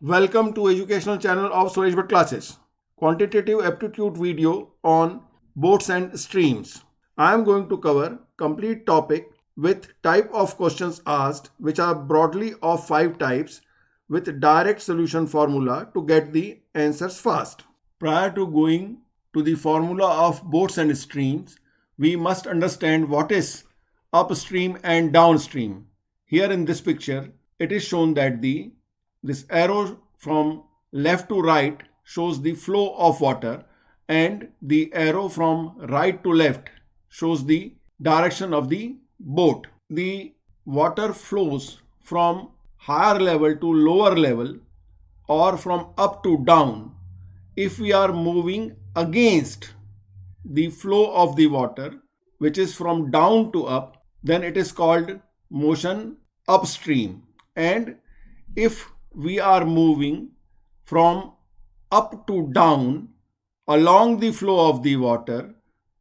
Welcome to educational channel of Suresh Bhatt Classes. Quantitative aptitude video on boats and streams. I am going to cover complete topic with type of questions asked, which are broadly of 5 types with direct solution formula to get the answers fast. Prior to going to the formula of boats and streams, we must understand what is upstream and downstream. Here in this picture, it is shown that this arrow from left to right shows the flow of water, and the arrow from right to left shows the direction of the boat. The water flows from higher level to lower level or from up to down. If we are moving against the flow of the water, which is from down to up, then it is called motion upstream. And if we are moving from up to down along the flow of the water,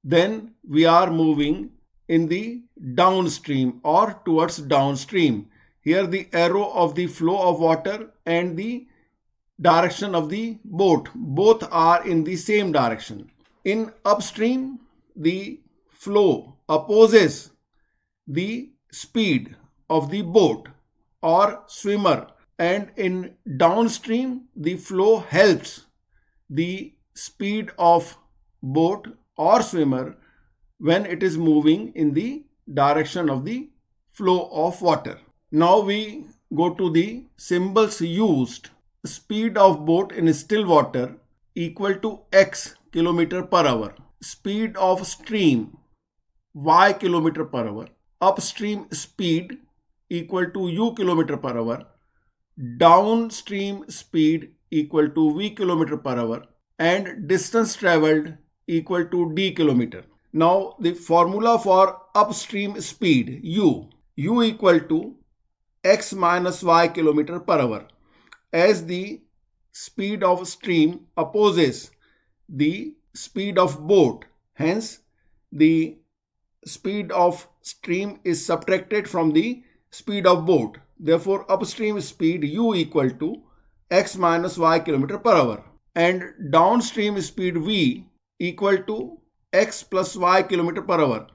then we are moving in the downstream or towards downstream. Here the arrow of the flow of water and the direction of the boat, both are in the same direction. In upstream, the flow opposes the speed of the boat or swimmer, and in downstream the flow helps the speed of boat or swimmer when it is moving in the direction of the flow of water. Now we go to the symbols used. Speed of boat in still water equal to x kilometer per hour. Speed of stream y kilometer per hour. Upstream speed equal to u kilometer per hour. Downstream speed equal to v kilometer per hour, and distance traveled equal to d kilometer. Now the formula for upstream speed u equal to x minus y kilometer per hour, as the speed of stream opposes the speed of boat. Hence the speed of stream is subtracted from the speed of boat. Therefore, upstream speed u equal to x minus y kilometer per hour, and downstream speed v equal to x plus y kilometer per hour.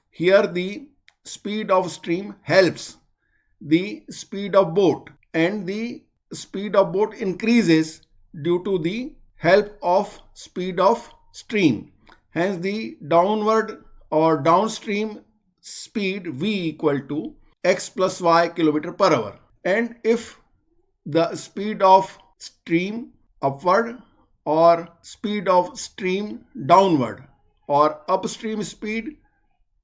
Here the speed of stream helps the speed of boat, and the speed of boat increases due to the help of speed of stream. Hence the downward or downstream speed v equal to x plus y kilometer per hour. And if the speed of stream upward or speed of stream downward or upstream speed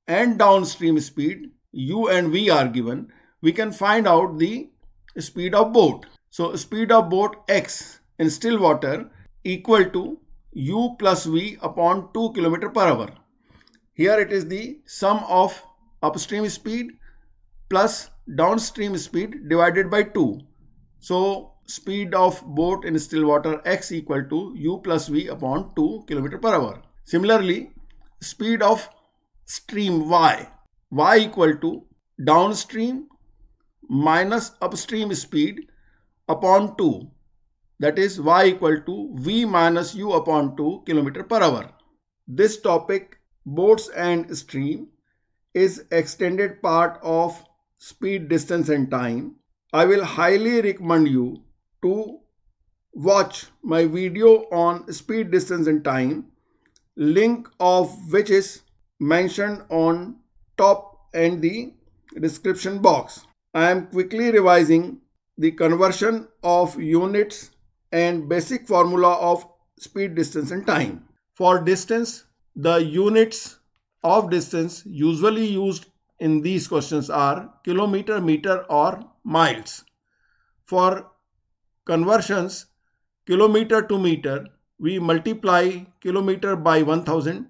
and downstream speed u and v are given, we can find out the speed of boat. So speed of boat x in still water equal to u plus v upon 2 km per hour. Here it is the sum of upstream speed plus downstream speed divided by 2. So speed of boat in still water x equal to u plus v upon 2 km per hour. Similarly, speed of stream y equal to downstream minus upstream speed upon 2, that is y equal to v minus u upon 2 km per hour. This topic, boats and stream, is extended part of speed, distance and time. I will highly recommend you to watch my video on speed, distance and time, link of which is mentioned on top and the description box. I am quickly revising the conversion of units and basic formula of speed, distance and time. For distance, the units of distance usually used in these questions are kilometer, meter or miles. For conversions, kilometer to meter, we multiply kilometer by 1000,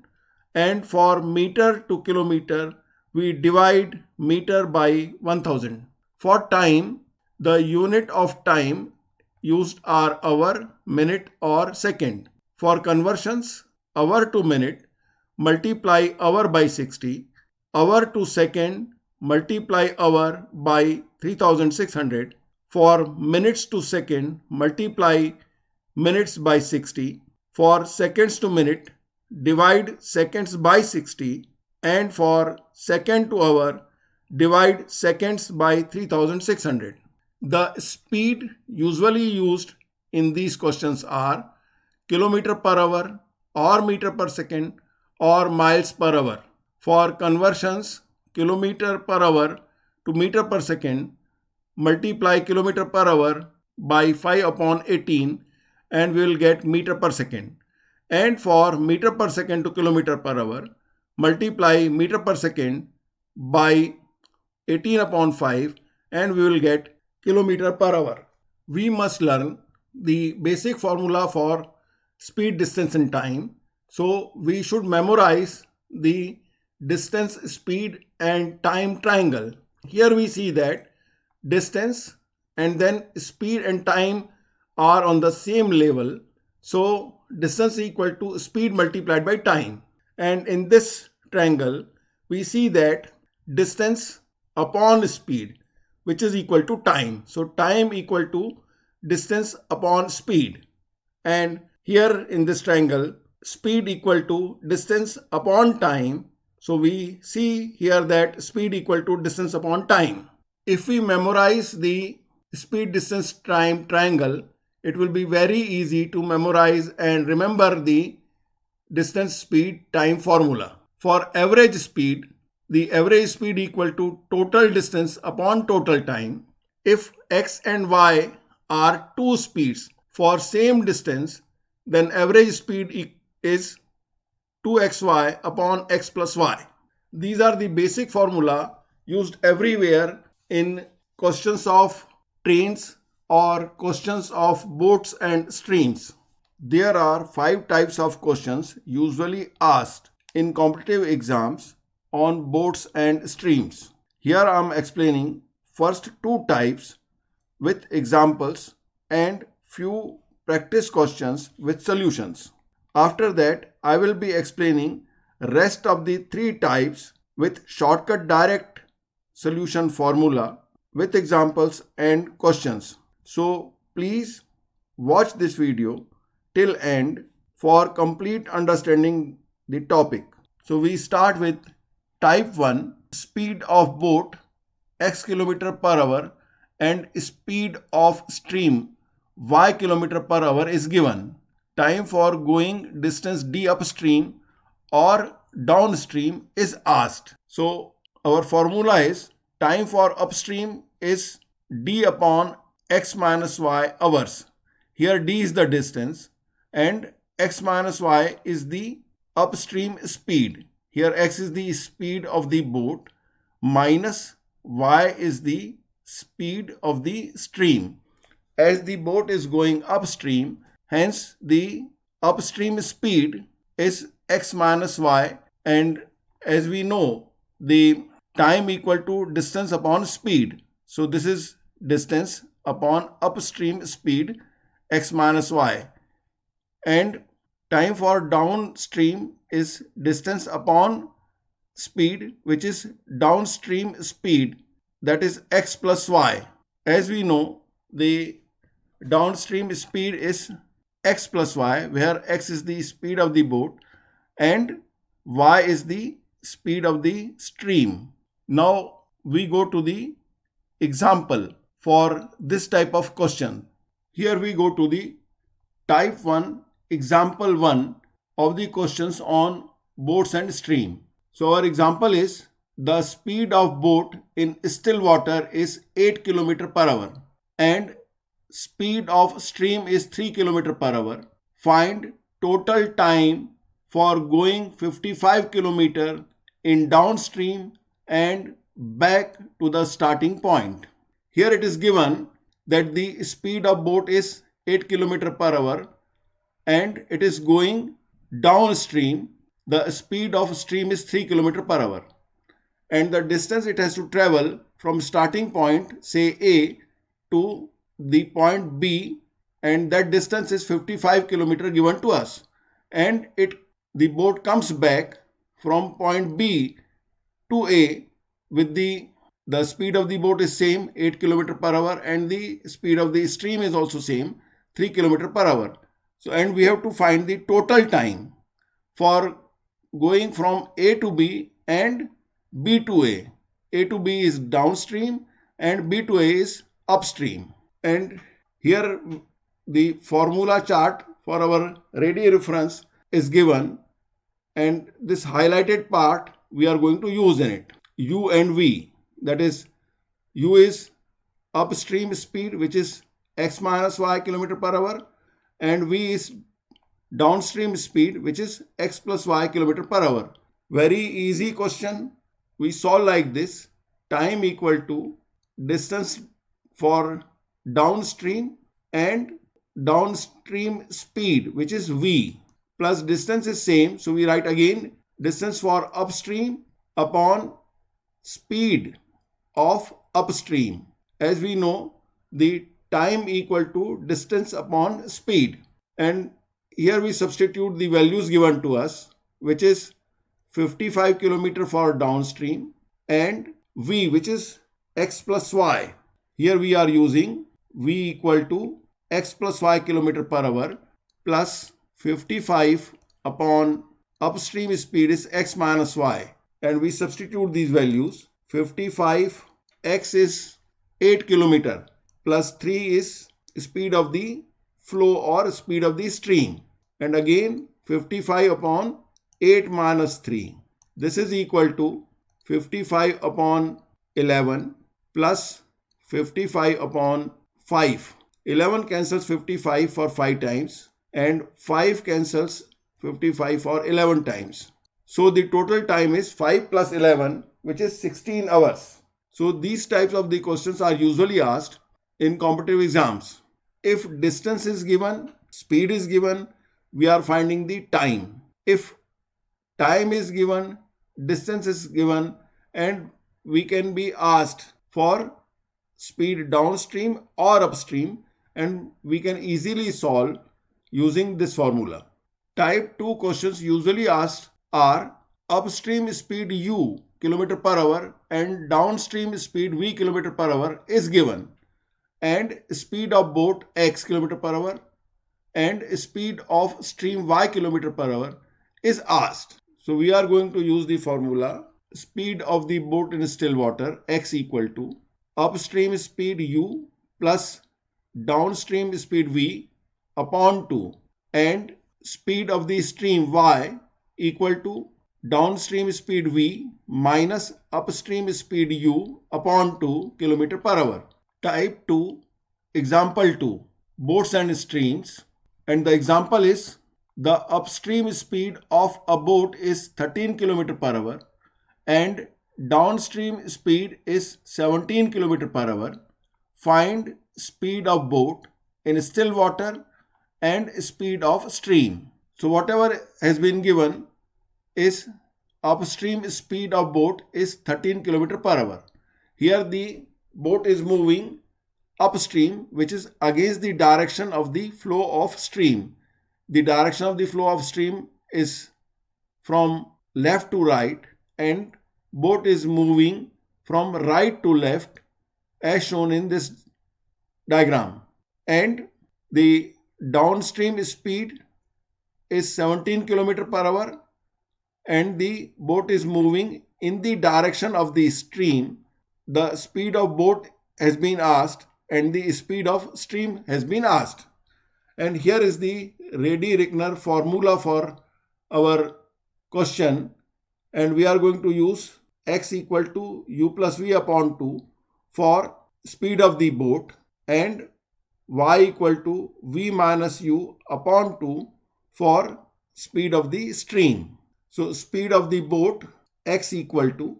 and for meter to kilometer, we divide meter by 1000. For time, the unit of time used are hour, minute or second. For conversions, hour to minute, multiply hour by 60, hour to second, multiply hour by 3600. For minutes to second, multiply minutes by 60. For seconds to minute, divide seconds by 60. And for second to hour, divide seconds by 3600. The speed usually used in these questions are kilometer per hour or meter per second or miles per hour. For conversions, kilometer per hour to meter per second, multiply kilometer per hour by 5 upon 18 and we will get meter per second. And for meter per second to kilometer per hour, multiply meter per second by 18 upon 5 and we will get kilometer per hour. We must learn the basic formula for speed, distance and time. So we should memorize the distance, speed and time triangle. Here we see that distance and then speed and time are on the same level. So distance equal to speed multiplied by time. And in this triangle, we see that distance upon speed, which is equal to time. So time equal to distance upon speed. And here in this triangle, speed equal to distance upon time. So we see here that speed equal to distance upon time. If we memorize the speed, distance, time triangle, it will be very easy to memorize and remember the distance, speed, time formula. For average speed, the average speed equal to total distance upon total time. If x and y are two speeds for same distance, then average speed is 2xy upon x plus y. These are the basic formula used everywhere in questions of trains or questions of boats and streams. There are 5 types of questions usually asked in competitive exams on boats and streams. Here I am explaining first 2 types with examples and few practice questions with solutions. After that, I will be explaining rest of the 3 types with shortcut direct solution formula with examples and questions. So please watch this video till end for complete understanding the topic. So we start with type 1, speed of boat x kilometer per hour and speed of stream y kilometer per hour is given. Time for going distance d upstream or downstream is asked. So our formula is time for upstream is d upon x minus y hours. Here d is the distance and x minus y is the upstream speed. Here x is the speed of the boat minus y is the speed of the stream. As the boat is going upstream, hence the upstream speed is x minus y, and as we know the time equal to distance upon speed. So this is distance upon upstream speed x minus y, and time for downstream is distance upon speed, which is downstream speed, that is x plus y. As we know the downstream speed is x plus y, where x is the speed of the boat and y is the speed of the stream. Now we go to the example for this type of question. Here we go to the type 1, example 1 of the questions on boats and stream. So our example is the speed of boat in still water is 8 km per hour and speed of stream is 3 km per hour. Find total time for going 55 km in downstream and back to the starting point. Here it is given that the speed of boat is 8 km per hour and it is going downstream. The speed of stream is 3 km per hour and the distance it has to travel from starting point, say A, to the point B, and that distance is 55 km given to us, and the boat comes back from point B to A with the the speed of the boat is same, 8 km per hour, and the speed of the stream is also same, 3 km per hour. So, and we have to find the total time for going from A to B and B to A. A to B is downstream and B to A is upstream. And here the formula chart for our ready reference is given, and this highlighted part we are going to use in it. U and V, that is, U is upstream speed, which is x minus y km per hour, and V is downstream speed, which is x plus y km per hour. Very easy question. We solve like this. Time equal to distance for downstream and downstream speed, which is V, plus distance is same. So we write again distance for upstream upon speed of upstream. As we know, the time equal to distance upon speed. And here we substitute the values given to us, which is 55 km for downstream and V, which is x plus y. Here we are using V equal to x plus y km per hour plus 55 upon upstream speed is x minus y. And we substitute these values. 55, x is 8 km plus 3 is speed of the flow or speed of the stream. And again 55 upon 8 minus 3. This is equal to 55 upon 11 plus 55 upon 5. 11 cancels 55 for 5 times and 5 cancels 55 for 11 times. So the total time is 5 plus 11, which is 16 hours. So these types of the questions are usually asked in competitive exams. If distance is given, speed is given, we are finding the time. If time is given, distance is given, and we can be asked for speed downstream or upstream, and we can easily solve using this formula. Type 2 questions usually asked are upstream speed u km per hour and downstream speed v km per hour is given, and speed of boat x km per hour and speed of stream y km per hour is asked. So we are going to use the formula speed of the boat in still water x equal to upstream speed u plus downstream speed v upon 2 and speed of the stream y equal to downstream speed v minus upstream speed u upon 2 km per hour. Type 2, example 2, boats and streams, and the example is the upstream speed of a boat is 13 km per hour and downstream speed is 17 km per hour. Find speed of boat in still water and speed of stream. So whatever has been given is upstream speed of boat is 13 km per hour. Here the boat is moving upstream, which is against the direction of the flow of stream. The direction of the flow of stream is from left to right, and boat is moving from right to left as shown in this diagram. And the downstream speed is 17 km per hour and the boat is moving in the direction of the stream. The speed of boat has been asked and the speed of stream has been asked. And here is the Reddy-Rickner formula for our question, and we are going to use x equal to u plus v upon 2 for speed of the boat and y equal to v minus u upon 2 for speed of the stream. So speed of the boat x equal to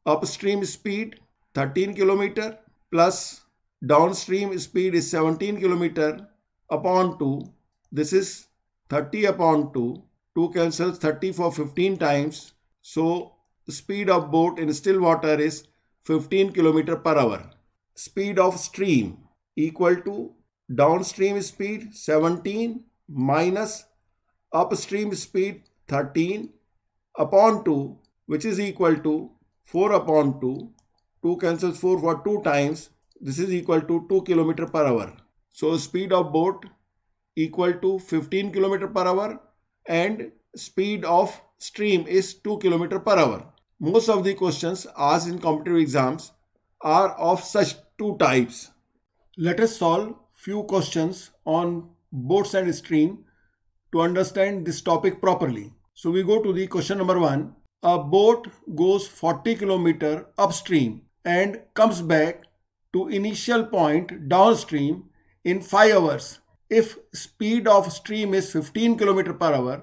upstream speed 13 km plus downstream speed is 17 km upon 2. This is 30 upon 2. 2 cancels 30 for 15 times. So speed of boat in still water is 15 km per hour. Speed of stream equal to downstream speed 17 minus upstream speed 13 upon 2, which is equal to 4 upon 2. 2 cancels 4 for 2 times. This is equal to 2 km per hour. So speed of boat equal to 15 km per hour and speed of stream is 2 km per hour. Most of the questions asked in competitive exams are of such two types. Let us solve few questions on boats and stream to understand this topic properly. So we go to the question number 1. A boat goes 40 km upstream and comes back to initial point downstream in 5 hours. If speed of stream is 15 km per hour,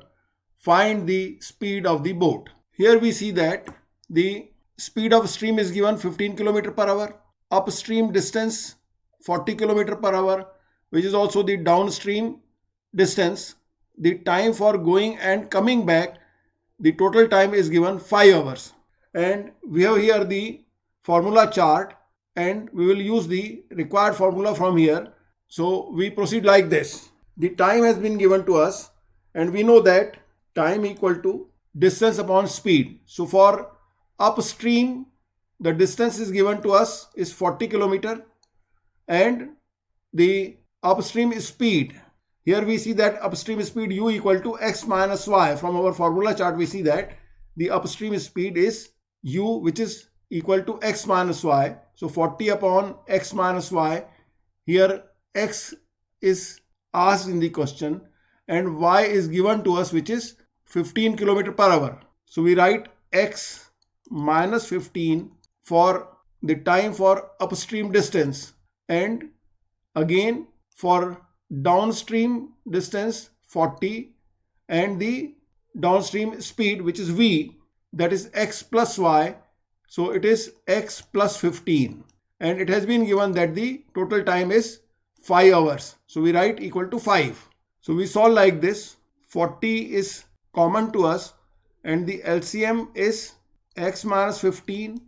find the speed of the boat. Here we see that the speed of stream is given 15 km per hour, upstream distance 40 km per hour, which is also the downstream distance. The time for going and coming back, the total time is given 5 hours. And we have here the formula chart and we will use the required formula from here. So we proceed like this. The time has been given to us and we know that time equal to distance upon speed. So for upstream, the distance is given to us is 40 km and the upstream speed. Here we see that upstream speed u equal to x minus y. From our formula chart we see that the upstream speed is u, which is equal to x minus y. So 40 upon x minus y. Here x is asked in the question and y is given to us, which is 15 km per hour. So we write x minus 15 for the time for upstream distance and again for downstream distance 40 and the downstream speed, which is v, that is x plus y. So it is x plus 15 and it has been given that the total time is 5 hours. So we write equal to 5. So we solve like this. 40 is common to us and the LCM is x minus 15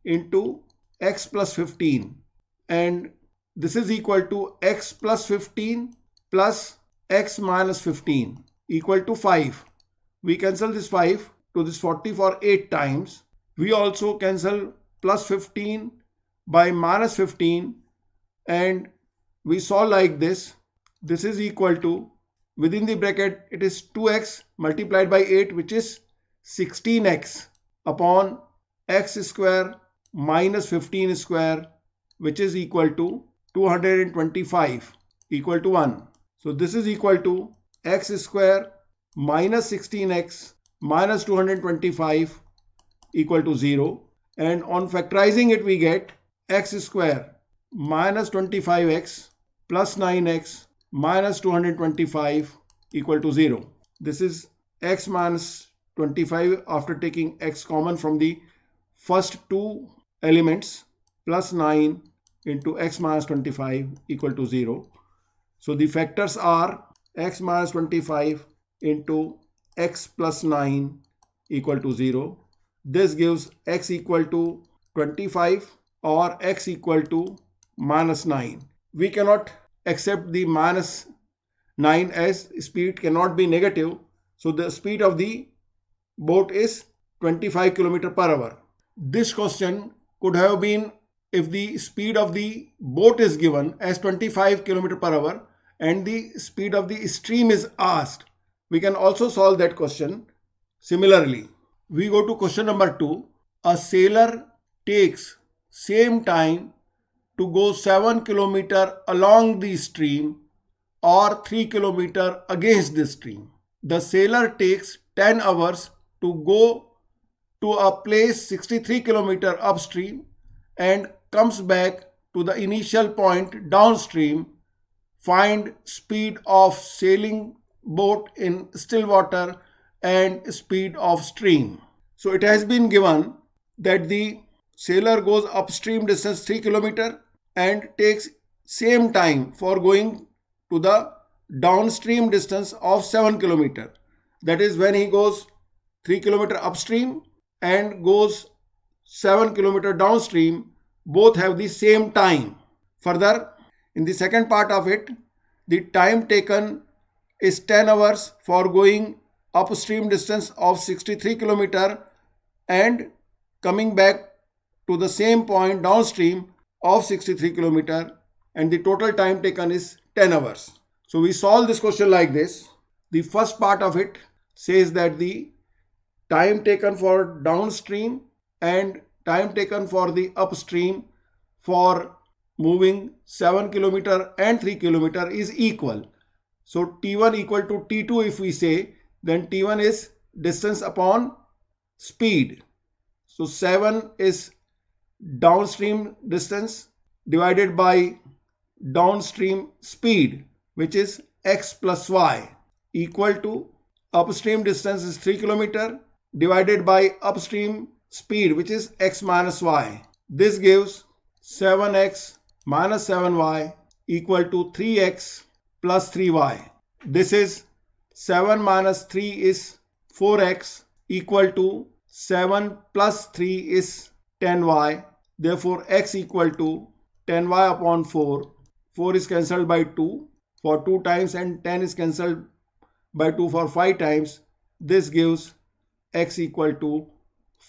into x plus 15 and this is equal to x plus 15 plus x minus 15 equal to 5. We cancel this 5 to this 40 for 8 times. We also cancel plus 15 by minus 15 and we solve like this. This is equal to, within the bracket, it is 2x multiplied by 8, which is 16x upon x square minus 15 square, which is equal to 225 equal to 1. So this is equal to x square minus 16x minus 225 equal to 0. And on factorizing it, we get x square minus 25x plus 9x minus 225 equal to 0. This is x minus 25 after taking x common from the first two elements, plus 9 into x minus 25 equal to 0. So the factors are x minus 25 into x plus 9 equal to 0. This gives x equal to 25 or x equal to minus 9. We cannot accept the minus 9 as speed cannot be negative. So the speed of the boat is 25 km per hour. This question could have been if the speed of the boat is given as 25 km per hour and the speed of the stream is asked. We can also solve that question similarly. We go to question number 2. A sailor takes same time to go 7 km along the stream or 3 km against the stream. The sailor takes 10 hours to go to a place 63 km upstream and comes back to the initial point downstream. Find speed of sailing boat in still water and speed of stream. So it has been given that the sailor goes upstream distance 3 km and takes same time for going to the downstream distance of 7 km. That is when he goes 3 km upstream and goes 7 km downstream, both have the same time. Further, in the second part of it, the time taken is 10 hours for going upstream distance of 63 km and coming back to the same point downstream of 63 kilometer, and the total time taken is 10 hours. So we solve this question like this. The first part of it says that the time taken for downstream and time taken for the upstream for moving 7 kilometer and 3 kilometer is equal. So T1 equal to T2 if we say, then T1 is distance upon speed. So 7 is downstream distance divided by downstream speed, which is x plus y, equal to upstream distance is 3 kilometer divided by upstream speed, which is x minus y. This gives 7x minus 7y equal to 3x plus 3y. This is 7 minus 3 is 4x equal to 7 plus 3 is 10y. Therefore, x equal to 10y upon 4. 4 is cancelled by 2 for 2 times and 10 is cancelled by 2 for 5 times. This gives x equal to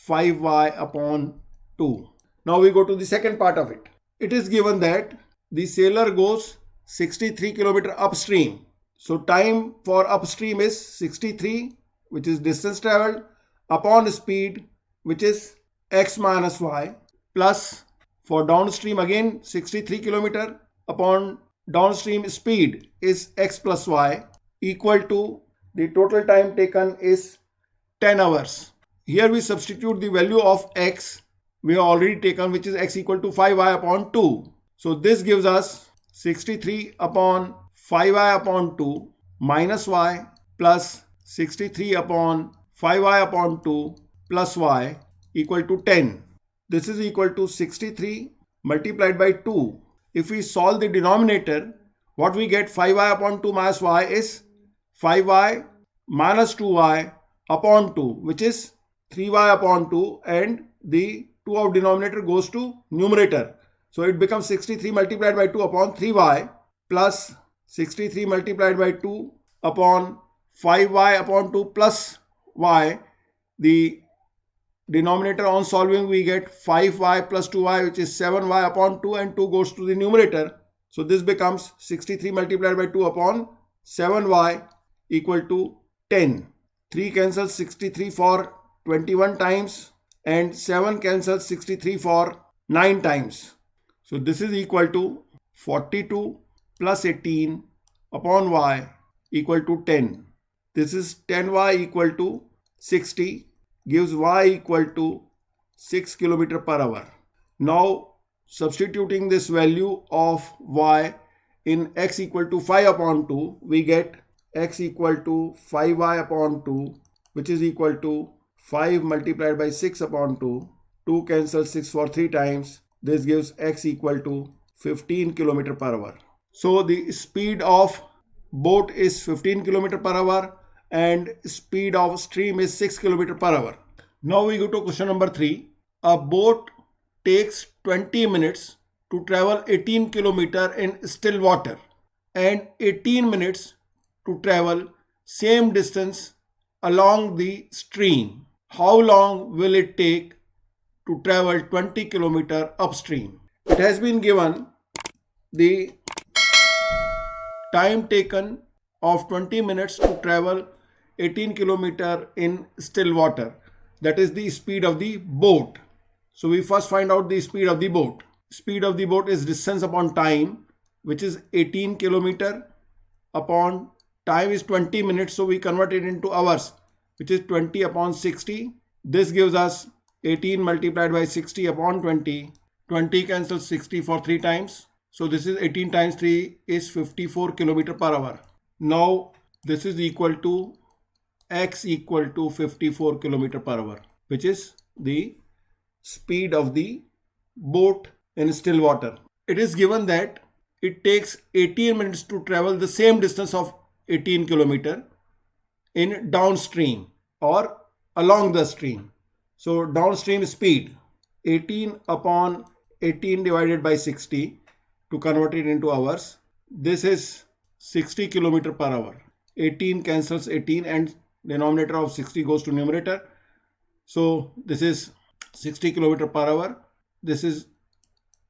5y upon 2. Now we go to the second part of it. It is given that the sailor goes 63 kilometer upstream. So time for upstream is 63, which is distance traveled, upon speed, which is x minus y, plus for downstream again 63 kilometer upon downstream speed is x plus y, equal to the total time taken is 10 hours. Here we substitute the value of x we have already taken, which is x equal to 5y upon 2. So this gives us 63 upon 5y upon 2 minus y plus 63 upon 5y upon 2 plus y equal to 10. This is equal to 63 multiplied by 2. If we solve the denominator, what we get 5y upon 2 minus y is 5y minus 2y upon 2, which is 3y upon 2, and the 2 of denominator goes to numerator. So it becomes 63 multiplied by 2 upon 3y plus 63 multiplied by 2 upon 5y upon 2 plus y. The denominator on solving we get 5y plus 2y, which is 7y upon 2, and 2 goes to the numerator. So this becomes 63 multiplied by 2 upon 7y equal to 10. 3 cancels 63 for 21 times and 7 cancels 63 for 9 times. So this is equal to 42 plus 18 upon y equal to 10. This is 10y equal to 60, gives y equal to 6 km per hour. Now substituting this value of y in x equal to 5 upon 2, we get x equal to 5y upon 2, which is equal to 5 multiplied by 6 upon 2. 2 cancels 6 for 3 times. This gives x equal to 15 km per hour. So the speed of boat is 15 km per hour and speed of stream is 6 km per hour. Now we go to question number 3. A boat takes 20 minutes to travel 18 km in still water and 18 minutes to travel same distance along the stream. How long will it take to travel 20 km upstream? It has been given the time taken of 20 minutes to travel 18 km in still water. That is the speed of the boat. So we first find out the speed of the boat. Speed of the boat is distance upon time, which is 18 km upon time is 20 minutes. So we convert it into hours, which is 20 upon 60. This gives us 18 multiplied by 60 upon 20. 20 cancels 60 for 3 times. So this is 18 times 3 is 54 km per hour. Now this is equal to x equal to 54 km per hour, which is the speed of the boat in still water. It is given that it takes 18 minutes to travel the same distance of 18 km in downstream or along the stream. So downstream speed 18 upon 18 divided by 60 to convert it into hours. This is 60 km per hour. 18 cancels 18 and denominator of 60 goes to numerator. So this is 60 km per hour. this is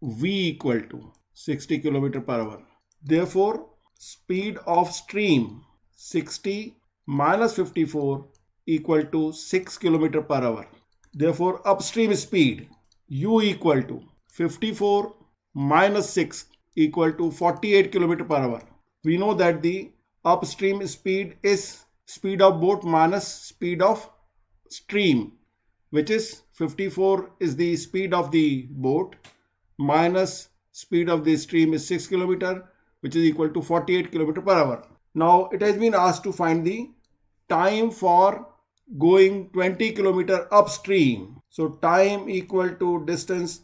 V equal to 60 km per hour. Therefore, speed of stream 60 minus 54 equal to 6 km per hour. Therefore, upstream speed U equal to 54 minus 6 equal to 48 km per hour. We know that the upstream speed is speed of boat minus speed of stream, which is 54 is the speed of the boat minus speed of the stream is 6 km, which is equal to 48 km per hour. Now it has been asked to find the time for going 20 km upstream. So time equal to distance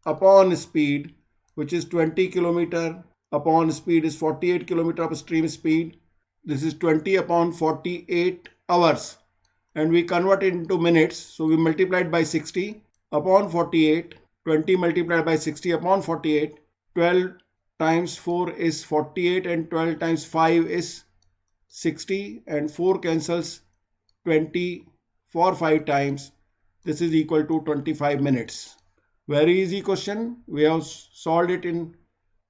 upon speed, which is 20 km upon speed is 48 km upstream speed. This is 20 upon 48 hours, and we convert it into minutes. So we multiply it by 60 upon 48, 20 multiplied by 60 upon 48, 12 times 4 is 48 and 12 times 5 is 60, and 4 cancels 20 for 5 times. This is equal to 25 minutes. Very easy question. We have solved it in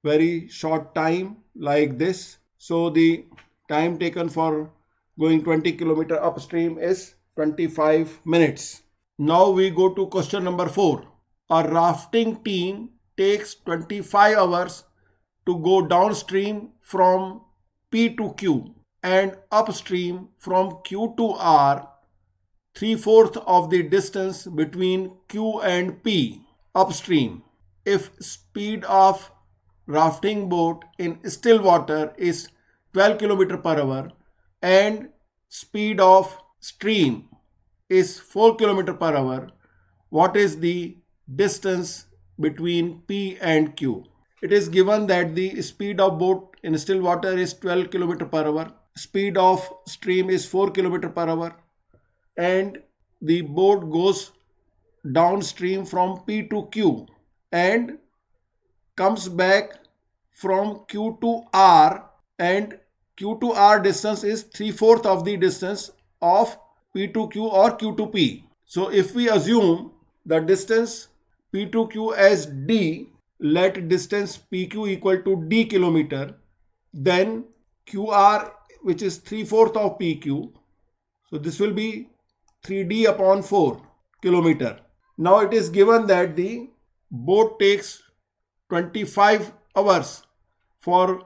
very short time like this. So the time taken for going 20 km upstream is 25 minutes. Now we go to question number 4. A rafting team takes 25 hours to go downstream from P to Q and upstream from Q to R, 3/4 of the distance between Q and P upstream. If speed of rafting boat in still water is 12 km per hour and speed of stream is 4 km per hour, what is the distance between P and Q? It is given that the speed of boat in still water is 12 km per hour, speed of stream is 4 km per hour, and the boat goes downstream from P to Q and comes back from Q to R, and Q to R distance is 3/4 of the distance of P to Q or Q to P. So if we assume the distance P to Q as D, let distance PQ equal to D kilometer, then QR, which is 3/4 of PQ, so this will be 3D upon 4 kilometer. Now it is given that the boat takes 25 hours for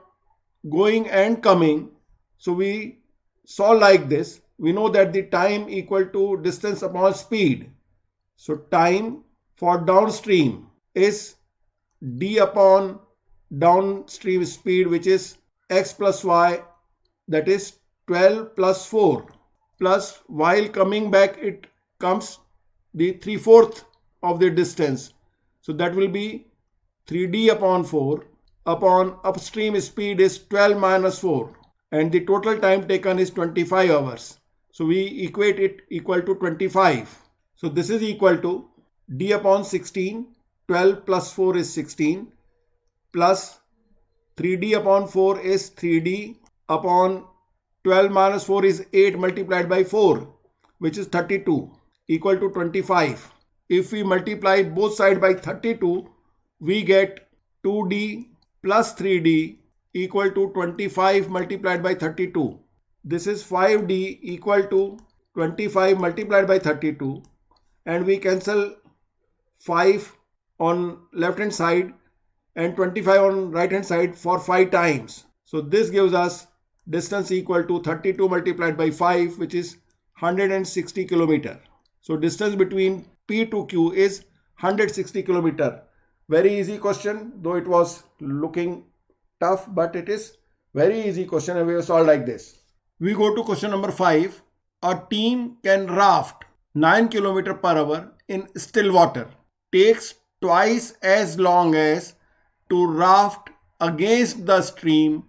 going and coming. So we solve like this. We know that the time equal to distance upon speed. So time for downstream is D upon downstream speed, which is x plus y, that is 12 plus 4, plus while coming back it comes the 3/4 of the distance. So that will be 3D upon 4 upon upstream speed is 12 minus 4, and the total time taken is 25 hours. So we equate it equal to 25. So this is equal to D upon 16, 12 plus 4 is 16, plus 3D upon 4 is 3D upon 12 minus 4 is 8 multiplied by 4, which is 32, equal to 25. If we multiply both sides by 32, we get 2D plus 3D equal to 25 multiplied by 32. This is 5D equal to 25 multiplied by 32, and we cancel 5 on left hand side and 25 on right hand side for 5 times. So this gives us distance equal to 32 multiplied by 5, which is 160 kilometer. So distance between P to Q is 160 kilometer. Very easy question, though it was looking tough, but it is very easy question and we will solve like this. We go to question number 5. A team can raft 9 km per hour in still water. Takes twice as long as to raft against the stream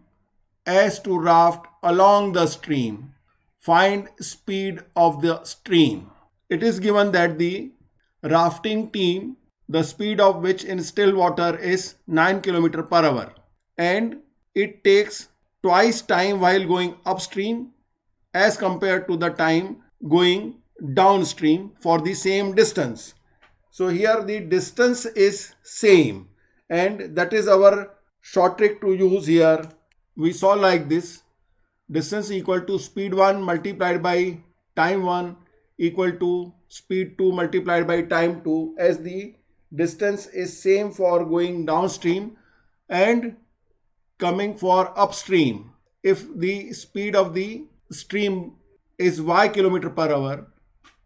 as to raft along the stream. Find speed of the stream. It is given that the rafting team, the speed of which in still water is 9 km per hour, and it takes twice time while going upstream as compared to the time going downstream for the same distance. So here the distance is same, and that is our short trick to use here. We saw like this: distance equal to speed 1 multiplied by time 1 equal to speed 2 multiplied by time 2, as the distance is same for going downstream and coming for upstream. If the speed of the stream is y kilometer per hour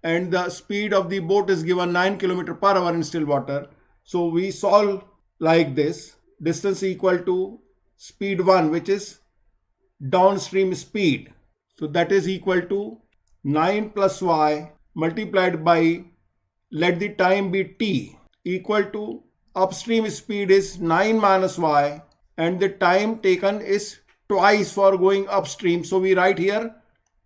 and the speed of the boat is given 9 kilometer per hour in still water, so we solve like this: distance equal to speed 1, which is downstream speed, so that is equal to 9 plus y multiplied by, let the time be t, equal to upstream speed is 9 minus y, and the time taken is twice for going upstream, so we write here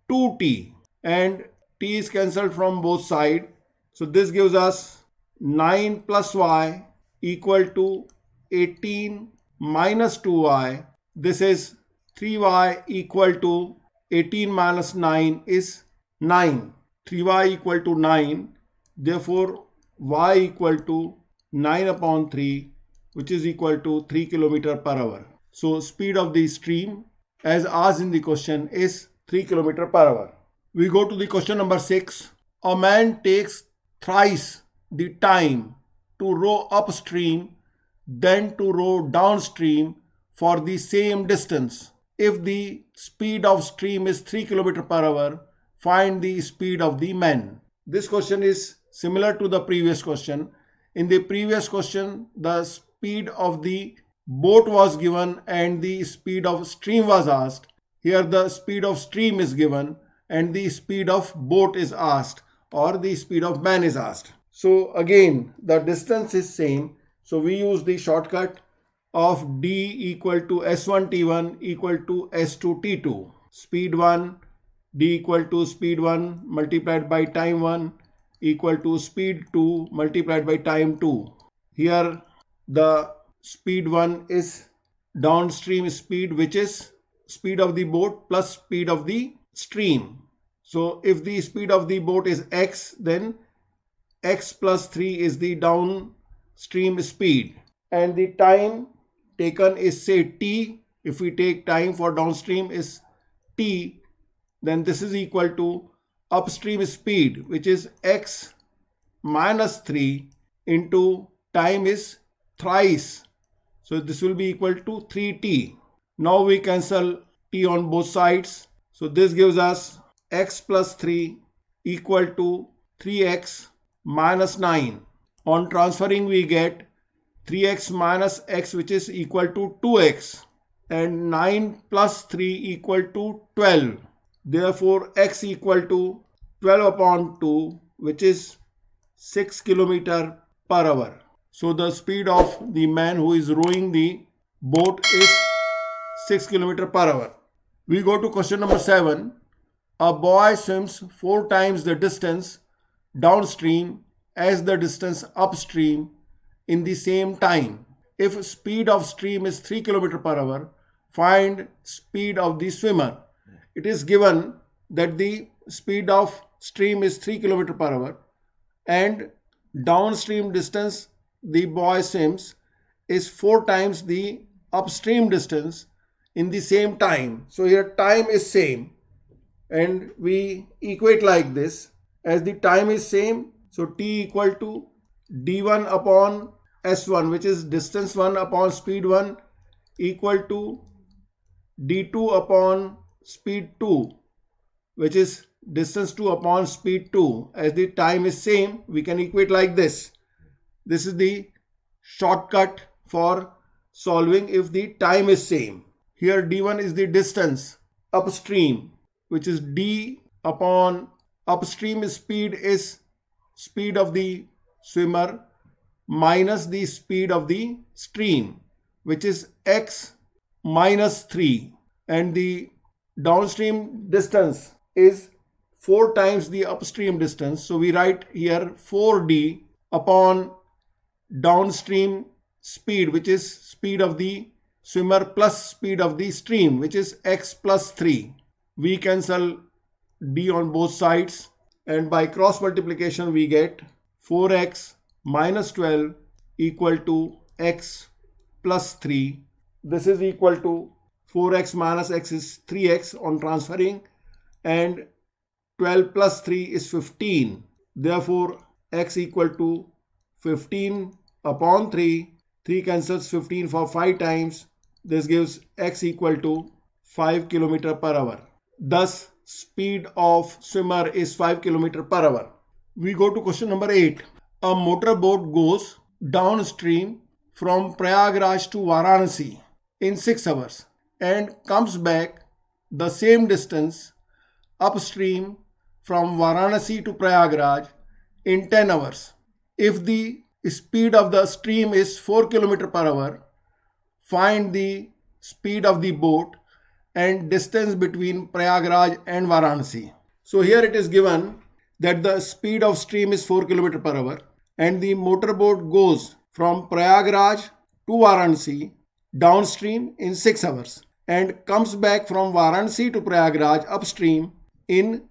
2t, and t is cancelled from both sides, so this gives us 9 plus y equal to 18 minus 2y. This is 3y equal to 18 minus 9 is 9. 3y equal to 9. Therefore, y equal to 9 upon 3, which is equal to 3 kilometer per hour. So, speed of the stream as asked in the question is 3 kilometer per hour. We go to the question number 6. A man takes thrice the time to row upstream than to row downstream for the same distance. If the speed of stream is 3 km per hour, find the speed of the man. This question is similar to the previous question. In the previous question, the speed of the boat was given and the speed of stream was asked. Here the speed of stream is given and the speed of boat is asked, or the speed of man is asked. So again, the distance is same. So we use the shortcut of d equal to s1 t1 equal to s2 t2. Speed 1, d equal to speed 1 multiplied by time 1 equal to speed 2 multiplied by time 2. Here the speed 1 is downstream speed, which is speed of the boat plus speed of the stream. So if the speed of the boat is x, then x plus 3 is the downstream speed, and the time taken is, say, t. If we take time for downstream is t, then this is equal to upstream speed, which is x minus 3 into time is thrice. So this will be equal to 3t. Now we cancel t on both sides. So this gives us x plus 3 equal to 3x minus 9. On transferring we get 3x minus x, which is equal to 2x, and 9 plus 3 equal to 12. Therefore x equal to 12 upon 2, which is 6 km per hour. So the speed of the man who is rowing the boat is 6 km per hour. We go to question number 7. A boy swims 4 times the distance downstream as the distance upstream in the same time. If speed of stream is 3 km per hour, find speed of the swimmer. It is given that the speed of stream is 3 km per hour and downstream distance the boy swims is 4 times the upstream distance in the same time. So here time is same, and we equate like this: as the time is same, so t equal to d1 upon s1, which is distance 1 upon speed 1, equal to d2 upon speed 2, which is distance 2 upon speed 2. As the time is same, we can equate like this. This is the shortcut for solving if the time is same. Here d1 is the distance upstream, which is d upon upstream speed is speed of the swimmer minus the speed of the stream, which is x minus 3, and the downstream distance is 4 times the upstream distance. So we write here 4d upon downstream speed, which is speed of the swimmer plus speed of the stream, which is x plus 3. We cancel d on both sides, and by cross multiplication we get 4x minus 12 equal to x plus 3. This is equal to 4x minus x is 3x on transferring, and 12 plus 3 is 15. Therefore, x equal to 15 upon 3. 3 cancels 15 for 5 times. This gives x equal to 5 km per hour. Thus, speed of swimmer is 5 km per hour. We go to question number 8. A motorboat goes downstream from Prayagraj to Varanasi in 6 hours and comes back the same distance upstream from Varanasi to Prayagraj in 10 hours. If the speed of the stream is 4 km per hour, find the speed of the boat and distance between Prayagraj and Varanasi. So here it is given that the speed of stream is 4 km per hour and the motorboat goes from Prayagraj to Varanasi downstream in 6 hours and comes back from Varanasi to Prayagraj upstream in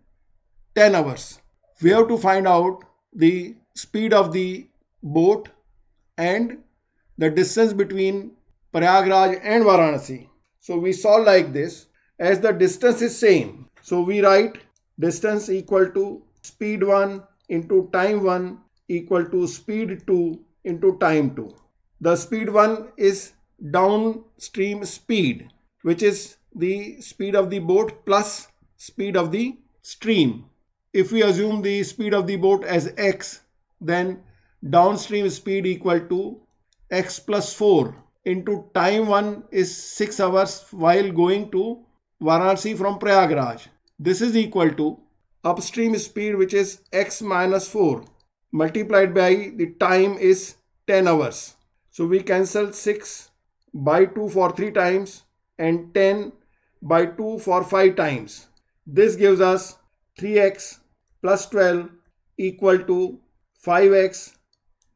10 hours. We have to find out the speed of the boat and the distance between Prayagraj and Varanasi. So we solve like this. As the distance is same, so we write distance equal to speed 1 into time 1 equal to speed 2 into time 2. The speed 1 is downstream speed, which is the speed of the boat plus speed of the stream. If we assume the speed of the boat as x, then downstream speed equal to x plus 4 into time 1 is 6 hours while going to Varanasi from Prayagraj. This is equal to upstream speed, which is x minus 4 multiplied by the time is 10 hours. So we cancel 6 by 2 for 3 times and 10 by 2 for 5 times. This gives us 3x plus 12 equal to 5x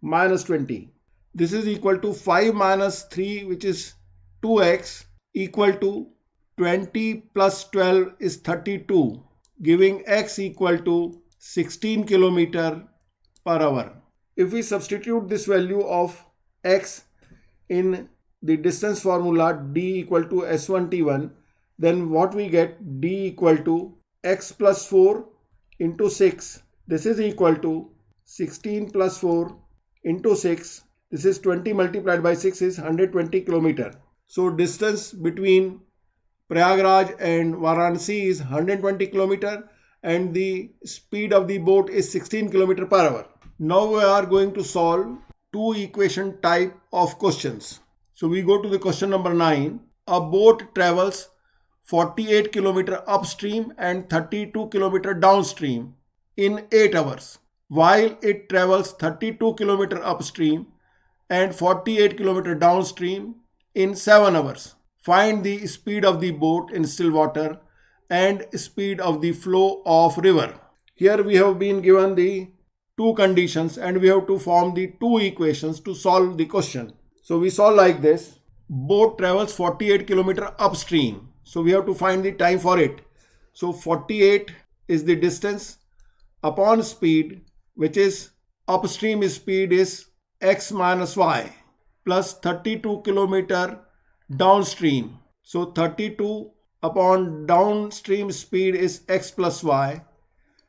minus 20. This is equal to 5 minus 3, which is 2x, equal to 20 plus 12 is 32, giving x equal to 16 km per hour. If we substitute this value of x in the distance formula d equal to s1 t1, then what we get, d equal to x plus 4 into 6. This is equal to 16 plus 4 into 6. This is 20 multiplied by 6 is 120 km. So distance between Prayagraj and Varanasi is 120 km and the speed of the boat is 16 km per hour. Now we are going to solve two equation type of questions. So we go to the question number 9. A boat travels 48 km upstream and 32 km downstream in 8 hours, while it travels 32 km upstream and 48 km downstream in 7 hours. Find the speed of the boat in still water and speed of the flow of river. Here we have been given the two conditions and we have to form the two equations to solve the question. So we solve like this. Boat travels 48 km upstream. So we have to find the time for it. So 48 is the distance upon speed, which is upstream speed is x minus y, plus 32 km downstream. So 32 upon downstream speed is x plus y,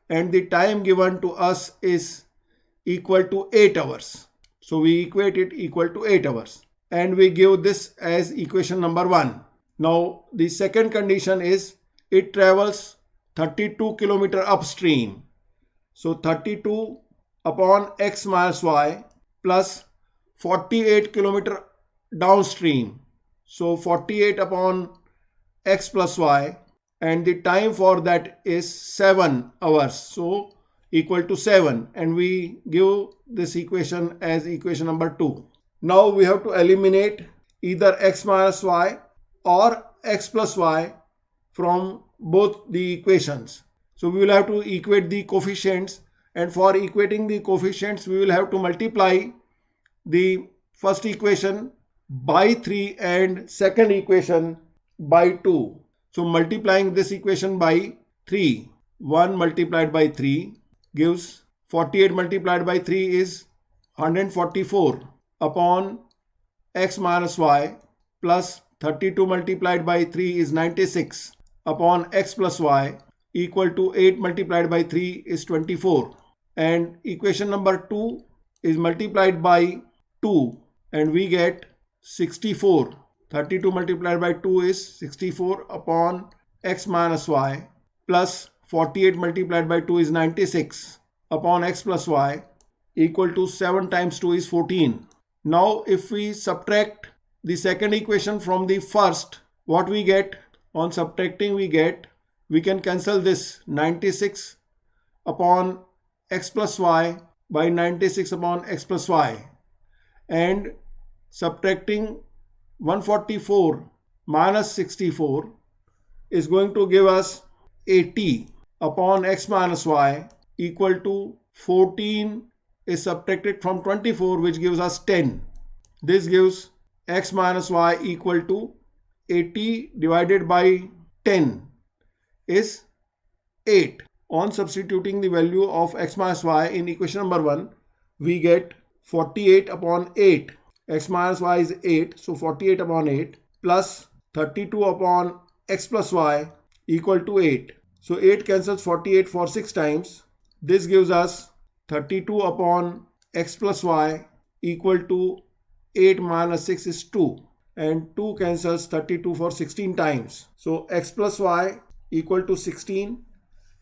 and the time given to us is equal to 8 hours. So we equate it equal to 8 hours and we give this as equation number 1. Now the second condition is it travels 32 km upstream. So 32 upon x minus y plus 48 km downstream. So 48 upon x plus y, and the time for that is 7 hours. So equal to 7, and we give this equation as equation number 2. Now we have to eliminate either x minus y or x plus y from both the equations. So we will have to equate the coefficients, and for equating the coefficients we will have to multiply the first equation by 3 and second equation by 2. So multiplying this equation by 3, 1 multiplied by 3 gives 48 multiplied by 3 is 144 upon x minus y plus 32 multiplied by 3 is 96 upon x plus y equal to 8 multiplied by 3 is 24. And equation number 2 is multiplied by 2 and we get 64. 32 multiplied by 2 is 64 upon x minus y plus 48 multiplied by 2 is 96 upon x plus y equal to 7 times 2 is 14. Now if we subtract the second equation from the first, what we get on subtracting, we can cancel this 96 upon x plus y by 96 upon x plus y, and subtracting 144 minus 64 is going to give us 80 upon x minus y equal to 14 is subtracted from 24, which gives us 10. This gives x minus y equal to 80 divided by 10 is 8. On substituting the value of x minus y in equation number 1, we get 48 upon 8. X minus y is 8, so 48 upon 8 plus 32 upon x plus y equal to 8. So 8 cancels 48 for 6 times. This gives us 32 upon x plus y equal to 8 minus 6 is 2, and 2 cancels 32 for 16 times. So x plus y equal to 16,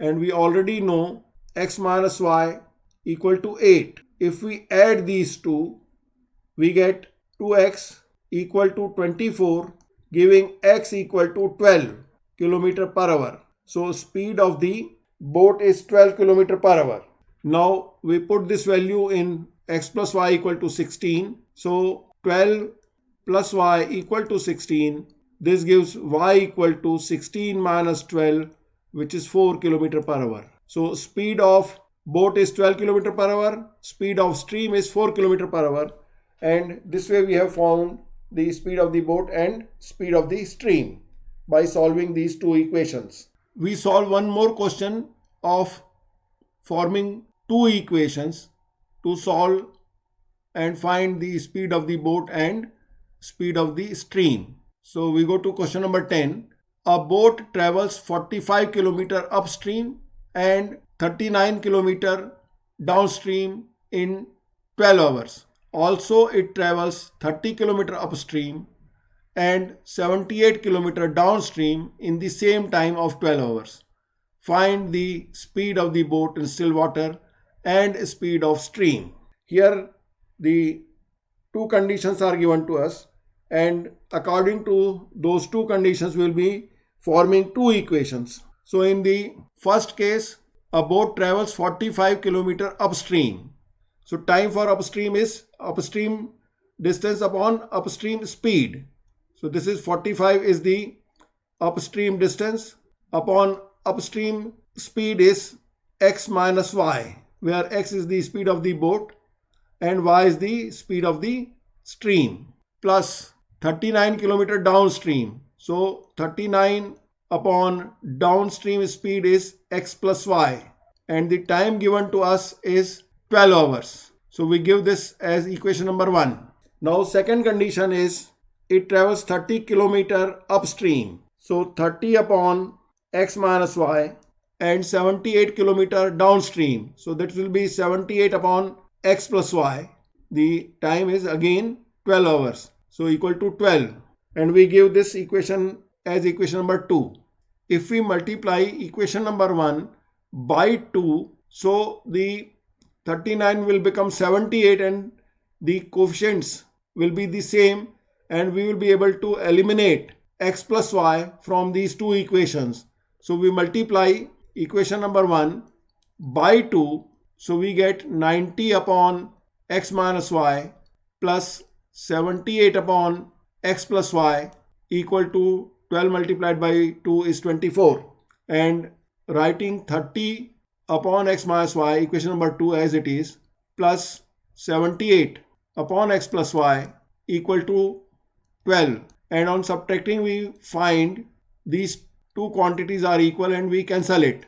and we already know x minus y equal to 8. If we add these two, we get 2x equal to 24, giving x equal to 12 km per hour. So speed of the boat is 12 km per hour. Now we put this value in x plus y equal to 16. So 12 plus y equal to 16. This gives y equal to 16 minus 12, which is 4 km per hour. So speed of boat is 12 km per hour. Speed of stream is 4 km per hour. And this way we have found the speed of the boat and speed of the stream by solving these two equations. We solve one more question of forming two equations to solve and find the speed of the boat and speed of the stream. So we go to question number 10. A boat travels 45 km upstream and 39 km downstream in 12 hours. Also, it travels 30 km upstream and 78 km downstream in the same time of 12 hours. Find the speed of the boat in still water and speed of stream. Here the two conditions are given to us, and according to those two conditions we will be forming two equations. So in the first case, a boat travels 45 km upstream. So time for upstream is upstream distance upon upstream speed. So this is 45 is the upstream distance upon upstream speed is x minus y, where x is the speed of the boat and y is the speed of the stream, plus 39 km downstream. So 39 upon downstream speed is x plus y, and the time given to us is 12 hours. So we give this as equation number 1. Now second condition is it travels 30 km upstream. So 30 upon x minus y and 78 km downstream. So that will be 78 upon x plus y. The time is again 12 hours. So equal to 12. And we give this equation as equation number 2. If we multiply equation number 1 by 2, so the 39 will become 78 and the coefficients will be the same, and we will be able to eliminate x plus y from these two equations. So we multiply equation number 1 by 2, so we get 90 upon x minus y plus 78 upon x plus y equal to 12 multiplied by 2 is 24, and writing 30 upon x minus y, equation number 2 as it is, plus 78 upon x plus y equal to 12. And on subtracting we find these two quantities are equal and we cancel it.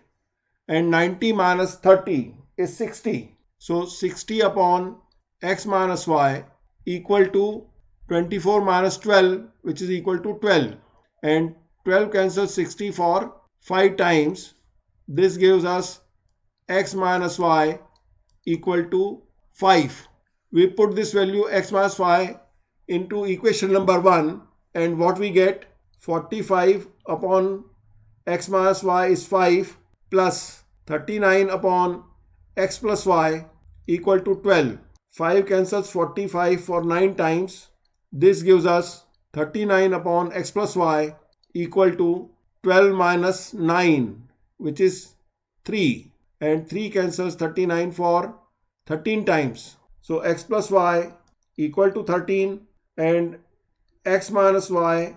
And 90 minus 30 is 60. So 60 upon x minus y equal to 24 minus 12, which is equal to 12. And 12 cancels 60 for 5 times. This gives us x minus y equal to 5. We put this value x minus y into equation number 1, and what we get, 45 upon x minus y is 5 plus 39 upon x plus y equal to 12. 5 cancels 45 for 9 times. This gives us 39 upon x plus y equal to 12 minus 9, which is 3. And 3 cancels 39 for 13 times. So x plus y equal to 13, and x minus y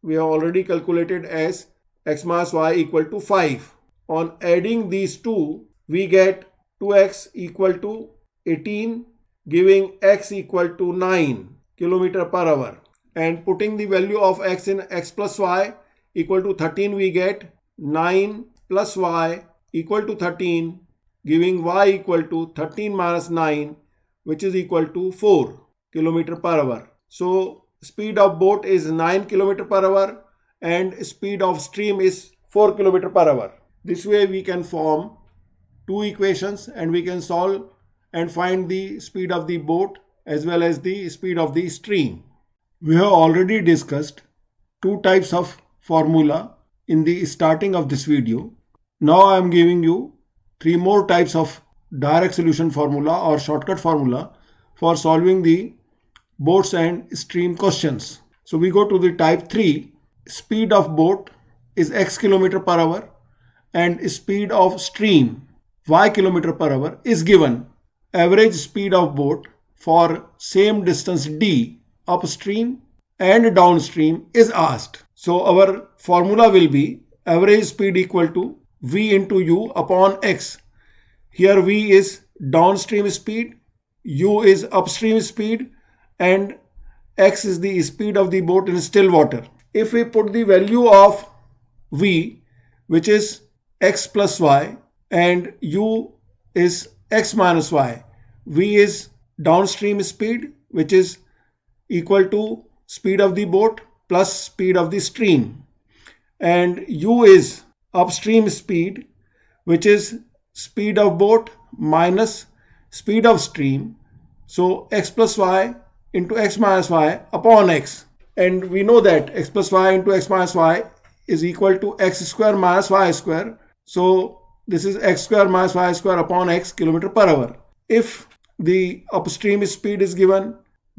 we have already calculated as x minus y equal to 5. On adding these two, we get 2x equal to 18, giving x equal to 9 km per hour. And putting the value of x in x plus y equal to 13, we get 9 plus y equal to 13, giving y equal to 13 minus 9, which is equal to 4 km per hour. So speed of boat is 9 km per hour and speed of stream is 4 km per hour. This way we can form two equations and we can solve and find the speed of the boat as well as the speed of the stream. We have already discussed two types of formula in the starting of this video. Now I am giving you three more types of direct solution formula or shortcut formula for solving the boats and stream questions. So we go to the type 3. Speed of boat is x km per hour and speed of stream y km per hour is given. Average speed of boat for same distance d upstream and downstream is asked. So our formula will be average speed equal to v into u upon x. Here v is downstream speed, u is upstream speed, and x is the speed of the boat in still water. If we put the value of v, which is x plus y, and u is x minus y, v is downstream speed, which is equal to speed of the boat plus speed of the stream, and u is upstream speed, which is speed of boat minus speed of stream. So x plus y into x minus y upon x, and we know that x plus y into x minus y is equal to x square minus y square. So this is x square minus y square upon x km per hour. If the upstream speed is given,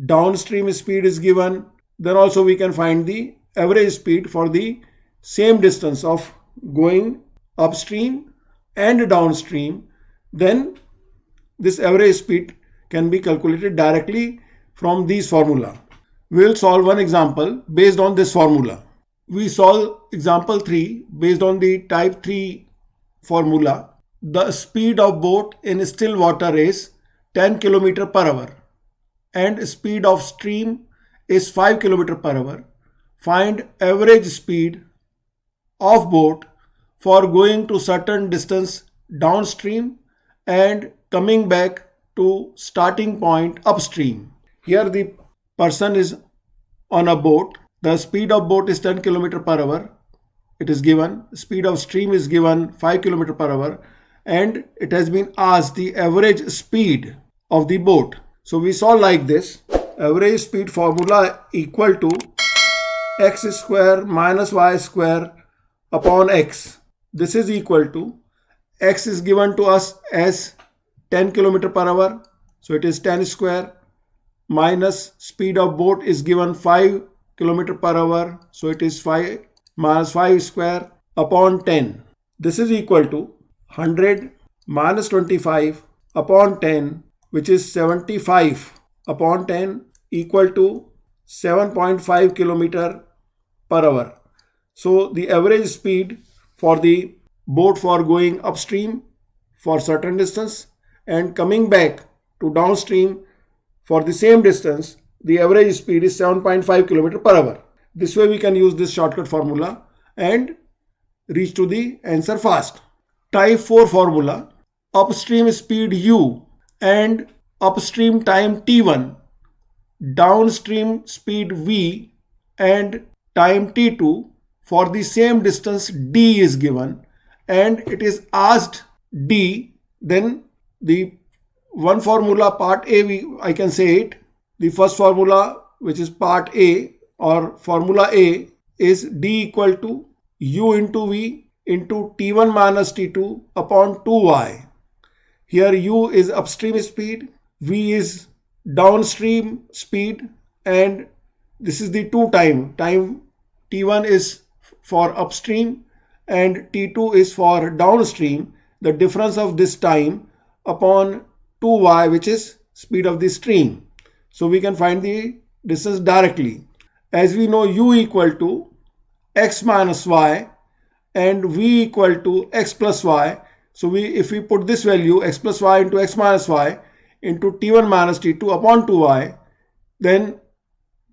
downstream speed is given, then also we can find the average speed for the same distance of going upstream and downstream. Then this average speed can be calculated directly from these formula. We will solve one example based on this formula. We solve example 3 based on the type 3 formula. The speed of boat in still water is 10 km per hour and speed of stream is 5 km per hour. Find average speed of boat for going to certain distance downstream and coming back to starting point upstream. Here the person is on a boat. The speed of boat is 10 km per hour. It is given. Speed of stream is given 5 km per hour, and it has been asked the average speed of the boat. So we solve like this. Average speed formula equal to x square minus y square upon x. This is equal to x is given to us as 10 km per hour. So it is 10 square minus speed of boat is given 5 km per hour. So it is 5 minus 5 square upon 10. This is equal to 100 minus 25 upon 10, which is 75 upon 10 equal to 7.5 km per hour. So the average speed for the boat for going upstream for certain distance and coming back to downstream for the same distance, the average speed is 7.5 km per hour. This way we can use this shortcut formula and reach to the answer fast. Type 4 formula, upstream speed u and upstream time t1, downstream speed v, and time t2 for the same distance d is given, and it is asked d, then the one formula part A, I can say it. The first formula, which is part A or formula A, is d equal to u into v into t1 minus t2 upon 2y. Here u is upstream speed, v is downstream speed, and this is the time t1 is for upstream and t2 is for downstream. The difference of this time upon 2y, which is speed of the stream. So we can find the distance directly. As we know, u equal to x minus y and v equal to x plus y. So if we put this value x plus y into x minus y into t1 minus t2 upon 2y, then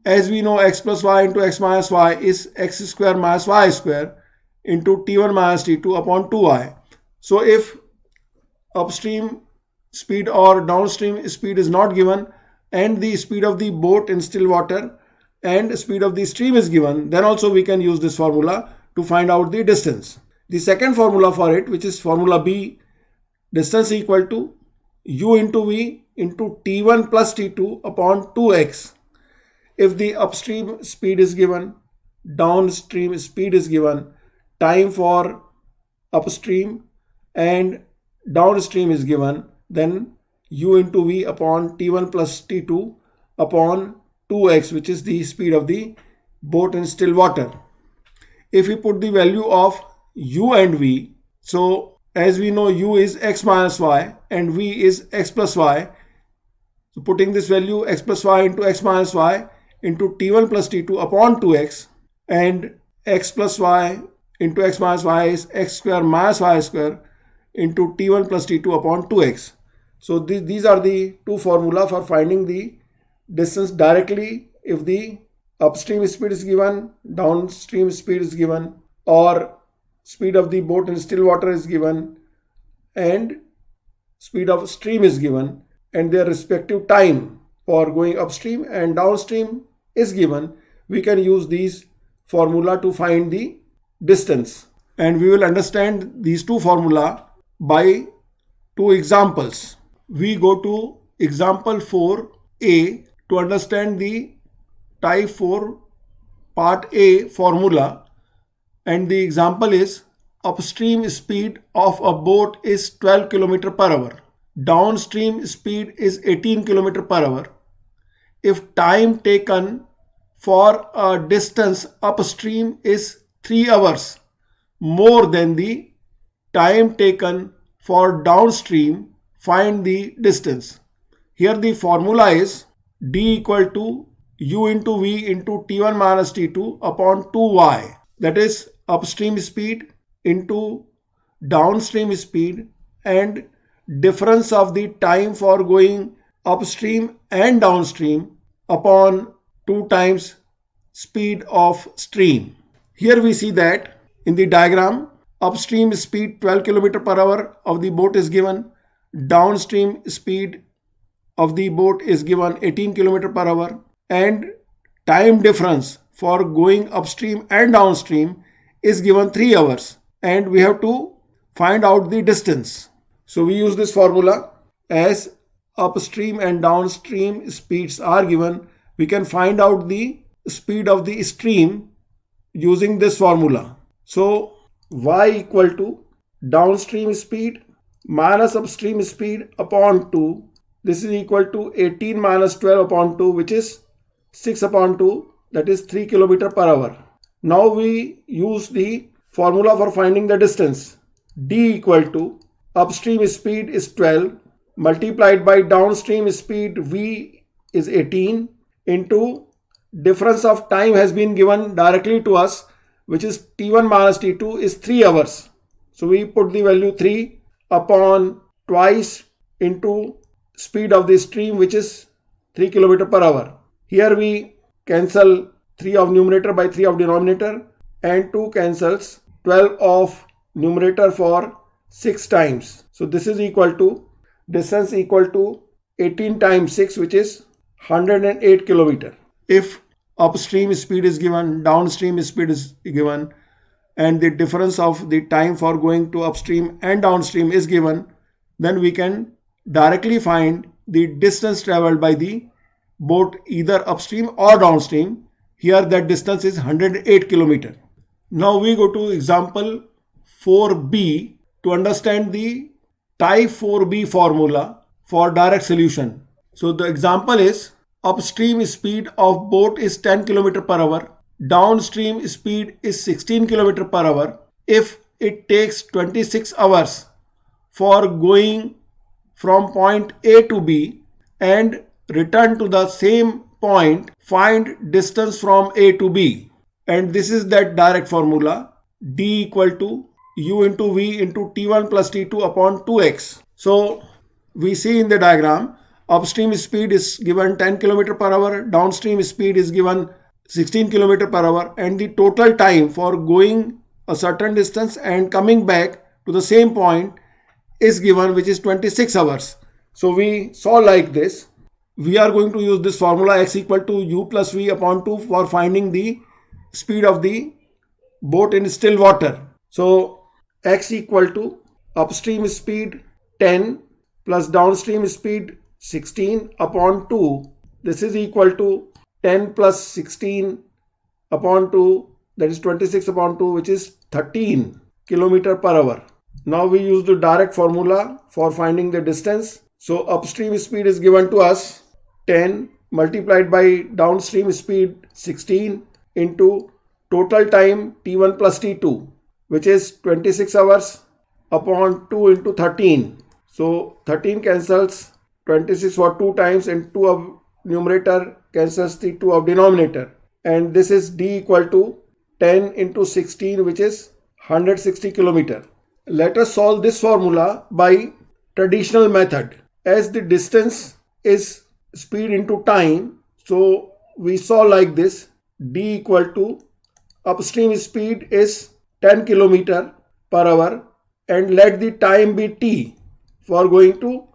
as we know, x plus y into x minus y is x square minus y square into t1 minus t2 upon 2y. So if upstream speed or downstream speed is not given and the speed of the boat in still water and speed of the stream is given, then also we can use this formula to find out the distance. The second formula for it, which is formula B, distance equal to u into v into t1 plus t2 upon 2x. If the upstream speed is given, downstream speed is given, time for upstream and downstream is given, then u into v upon t1 plus t2 upon 2x, which is the speed of the boat in still water. If we put the value of u and v, so as we know, u is x minus y and v is x plus y. So putting this value x plus y into x minus y into t1 plus t2 upon 2x, and x plus y into x minus y is x square minus y square into t1 plus t2 upon 2x. So these are the two formula for finding the distance directly if the upstream speed is given, downstream speed is given, or speed of the boat in still water is given and speed of stream is given, and their respective time for going upstream and downstream is given. We can use these formula to find the distance, and we will understand these two formula by two examples. We go to example 4a to understand the type 4 part A formula, and the example is upstream speed of a boat is 12 km per hour. Downstream speed is 18 km per hour. If time taken for a distance upstream is 3 hours more than the time taken for downstream, find the distance. Here the formula is d equal to u into v into t1 minus t2 upon 2y. That is upstream speed into downstream speed and difference of the time for going upstream and downstream upon 2 times speed of stream. Here we see that in the diagram, upstream speed 12 km per hour of the boat is given, downstream speed of the boat is given 18 km per hour, and time difference for going upstream and downstream is given 3 hours, and we have to find out the distance. So we use this formula. As upstream and downstream speeds are given, we can find out the speed of the stream using this formula. So y equal to downstream speed minus upstream speed upon 2. This is equal to 18 minus 12 upon 2, which is 6 upon 2, that is 3 km per hour. Now we use the formula for finding the distance. D equal to upstream speed is 12 multiplied by downstream speed V is 18 into difference of time has been given directly to us, which is T1 minus T2 is 3 hours. So we put the value 3 upon twice into speed of the stream, which is 3 km per hour. Here we cancel 3 of numerator by 3 of denominator, and 2 cancels 12 of numerator for 6 times. So this is equal to distance equal to 18 times 6, which is 108 kilometer. If upstream speed is given, downstream speed is given, and the difference of the time for going to upstream and downstream is given, then we can directly find the distance traveled by the boat either upstream or downstream. Here that distance is 108 kilometer. Now we go to example 4b to understand the type 4b formula for direct solution. So the example is upstream speed of boat is 10 km per hour. Downstream speed is 16 km per hour. If it takes 26 hours for going from point A to B and return to the same point, find distance from A to B. And this is that direct formula, D equal to U into V into T1 plus T2 upon 2x. So we see in the diagram, upstream speed is given 10 km per hour, downstream speed is given 16 km per hour, and the total time for going a certain distance and coming back to the same point is given, which is 26 hours. So we saw like this. We are going to use this formula x equal to u plus v upon 2 for finding the speed of the boat in still water. So x equal to upstream speed 10 plus downstream speed 16 upon 2. This is equal to 10 plus 16 upon 2, that is 26 upon 2, which is 13 km per hour. Now we use the direct formula for finding the distance. So upstream speed is given to us 10 multiplied by downstream speed 16 into total time T1 plus T2, which is 26 hours upon 2 into 13. So 13 cancels 26 for 2 times, and 2 of numerator cancels the 2 of denominator. And this is D equal to 10 into 16, which is 160 kilometer. Let us solve this formula by traditional method. As the distance is speed into time, so we saw like this, D equal to upstream speed is 10 km per hour, and let the time be T for going to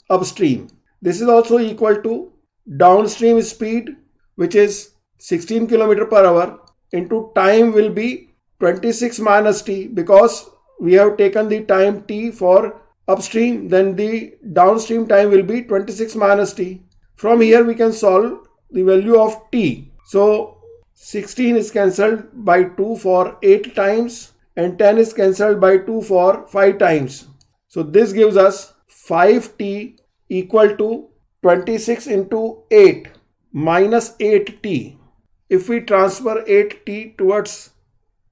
upstream. This is also equal to downstream speed, which is 16 km per hour, into time will be 26 minus T, because we have taken the time T for upstream, then the downstream time will be 26 minus T. From here we can solve the value of T. So 16 is cancelled by 2 for 8 times, and 10 is cancelled by 2 for 5 times. So this gives us 5T equal to 26 into 8 minus 8T. If we transfer 8T towards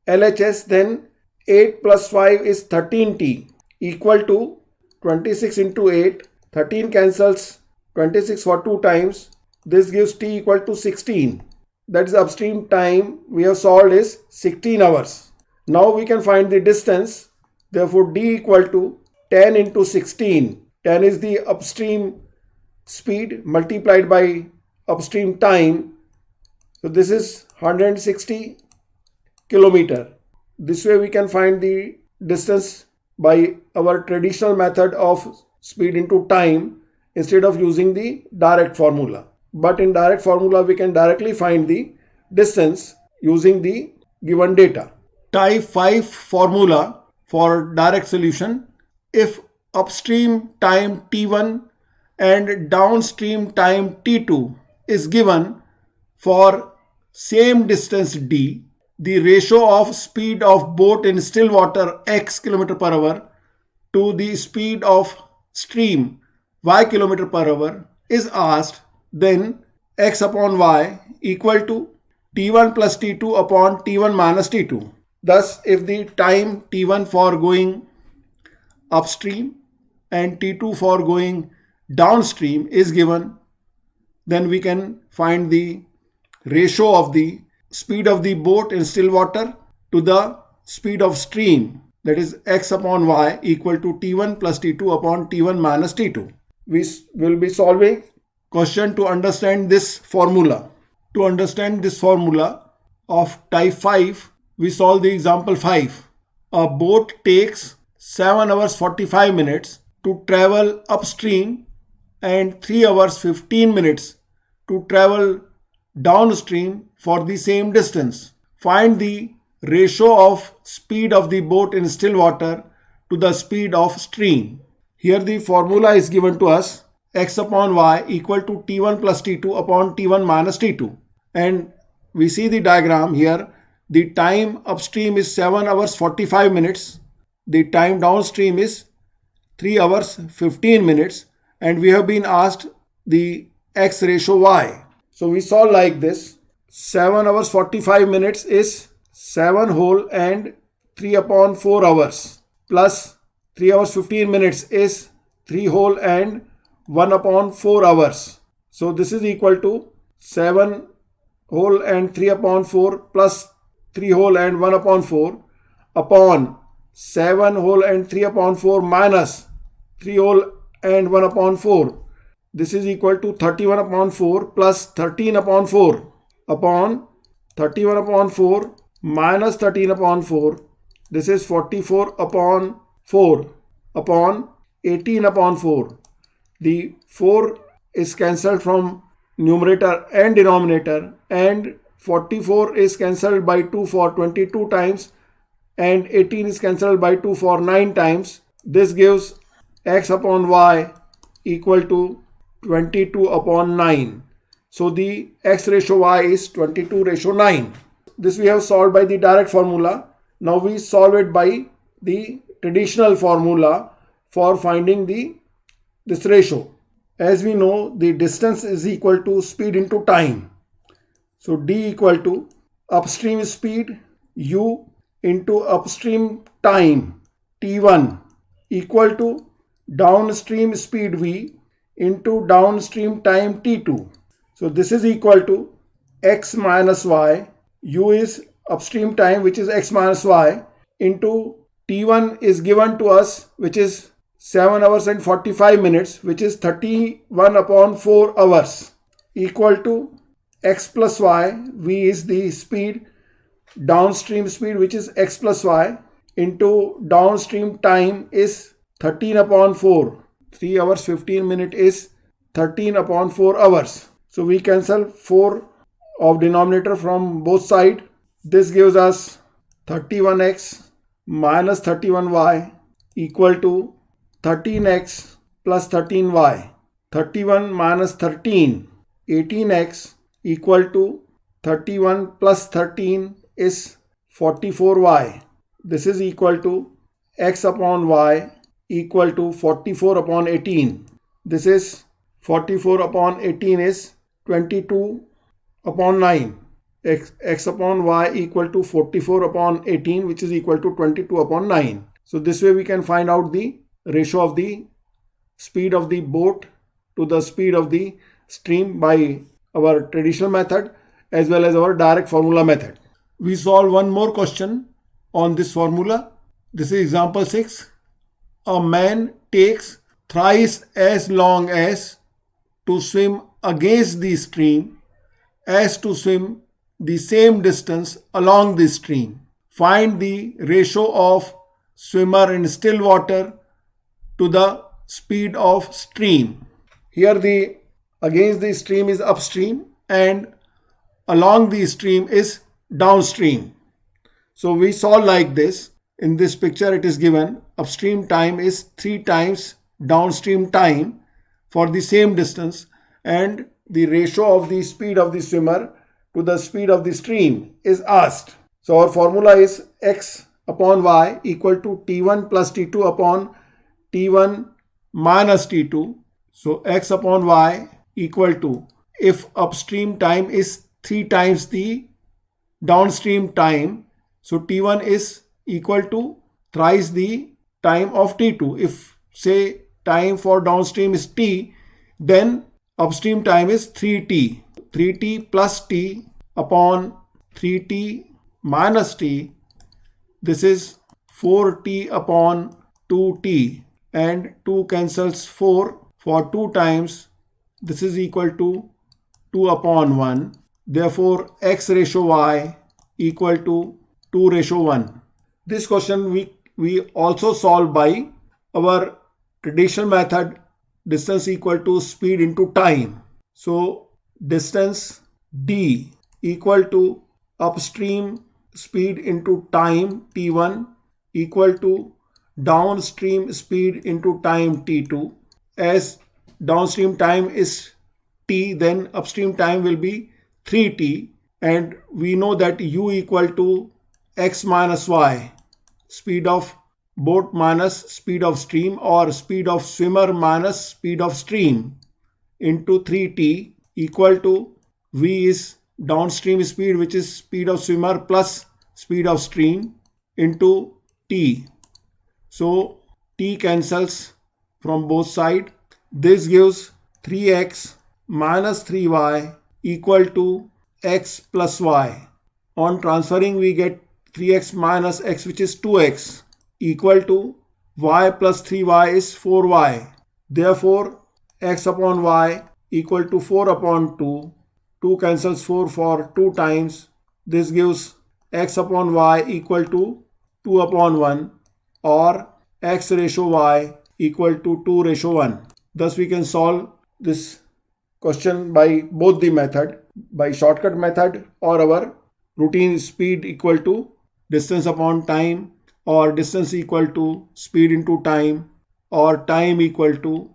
LHS, then 8 plus 5 is 13T equal to 26 into 8. 13 cancels 26 for 2 times. This gives T equal to 16. That is upstream time we have solved is 16 hours. Now we can find the distance. Therefore D equal to 10 into 16. 10 is the upstream speed multiplied by upstream time. So this is 160 kilometer. This way we can find the distance by our traditional method of speed into time instead of using the direct formula. But in direct formula we can directly find the distance using the given data. Type 5 formula for direct solution. If upstream time T1 and downstream time T2 is given for same distance D, the ratio of speed of boat in still water x km per hour to the speed of stream y km per hour is asked, then x upon y equal to T1 plus T2 upon T1 minus T2. Thus, if the time T1 for going upstream and T2 for going downstream is given, then we can find the ratio of the speed of the boat in still water to the speed of stream, that is x upon y equal to T1 plus T2 upon T1 minus T2. We will be solving question to understand this formula. To understand this formula of type 5, we solve the example 5. A boat takes 7 hours 45 minutes to travel upstream and 3 hours 15 minutes to travel downstream for the same distance. Find the ratio of speed of the boat in still water to the speed of stream. Here the formula is given to us, x upon y equal to t1 plus t2 upon t1 minus t2. And we see the diagram here. The time upstream is 7 hours 45 minutes. The time downstream is 3 hours 15 minutes. And we have been asked the x ratio y. So we solve like this. 7 hours 45 minutes is 7 whole and 3 upon 4 hours plus 3 hours 15 minutes is 3 whole and 1 upon 4 hours. So this is equal to 7 whole and 3 upon 4 plus 3 whole and 1 upon 4 upon 7 whole and 3 upon 4 minus 3 whole and 1 upon 4. This is equal to 31 upon 4 plus 13 upon 4 upon 31 upon 4 minus 13 upon 4. This is 44 upon 4 upon 18 upon 4. The 4 is cancelled from numerator and denominator, and 44 is cancelled by 2 for 22 times and 18 is cancelled by 2 for 9 times. This gives x upon y equal to 22 upon 9. So the x ratio y is 22 ratio 9. This we have solved by the direct formula. Now we solve it by the traditional formula for finding this ratio. As we know, the distance is equal to speed into time. So d equal to upstream speed u into upstream time t1 equal to downstream speed v into downstream time t2. So this is equal to x minus y. U is upstream time, which is x minus y, into t1 is given to us, which is 7 hours and 45 minutes, which is 31 upon 4 hours, equal to x plus y. V is the speed, downstream speed, which is x plus y, into downstream time is 13 upon 4. 3 hours 15 minutes is 13 upon 4 hours. So we cancel 4 of denominator from both sides. This gives us 31x minus 31y equal to 13x plus 13y. 31 minus 13, 18x equal to 31 plus 13 is 44y. This is equal to x upon y equal to 44 upon 18. This is 44 upon 18 is 22 upon 9. X upon y equal to 44 upon 18, which is equal to 22 upon 9. So this way we can find out the ratio of the speed of the boat to the speed of the stream by our traditional method as well as our direct formula method. We solve one more question on this formula. This is example 6. A man takes thrice as long as to swim against the stream as to swim the same distance along the stream. Find the ratio of swimmer in still water to the speed of stream. Here the against the stream is upstream and along the stream is downstream. So we solve like this. In this picture it is given upstream time is 3 times downstream time for the same distance, and the ratio of the speed of the swimmer to the speed of the stream is asked. So our formula is x upon y equal to t1 plus t2 upon t1 minus t2. So x upon y equal to, if upstream time is 3 times the downstream time, so t1 is equal to thrice the time of t2. If say time for downstream is t, then upstream time is 3t. 3t plus t upon 3t minus t. This is 4t upon 2t, and 2 cancels 4 for 2 times. This is equal to 2 upon 1. Therefore, x ratio y equal to 2 ratio 1. This question we also solve by our traditional method distance equal to speed into time. So distance d equal to upstream speed into time t1 equal to downstream speed into time t2. As downstream time is t, then upstream time will be 3t, and we know that u equal to x minus y, speed of boat minus speed of stream, or speed of swimmer minus speed of stream, into 3t equal to v is downstream speed, which is speed of swimmer plus speed of stream, into t. So t cancels from both sides. This gives 3x minus 3y equal to x plus y. On transferring, we get 3x minus x, which is 2x, equal to y plus 3y is 4y. Therefore, x upon y equal to 4 upon 2. 2 cancels 4 for 2 times. This gives x upon y equal to 2 upon 1, or x ratio y equal to 2 ratio 1. Thus, we can solve this question by both the method, by shortcut method or our routine speed equal to distance upon time, or distance equal to speed into time, or time equal to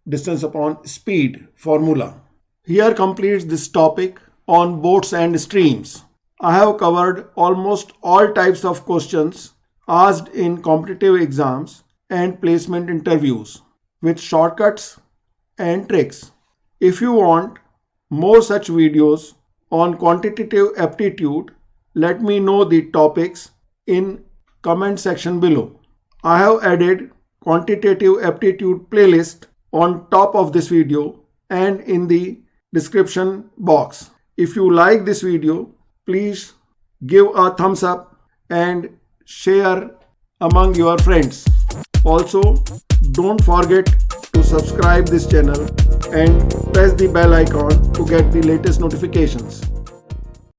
distance upon speed formula. Here completes this topic on boats and streams. I have covered almost all types of questions asked in competitive exams and placement interviews with shortcuts and tricks. If you want more such videos on quantitative aptitude, let me know the topics in comment section below. I have added quantitative aptitude playlist on top of this video and in the description box. If you like this video, please give a thumbs up and share among your friends. Also, don't forget to subscribe this channel and press the bell icon to get the latest notifications.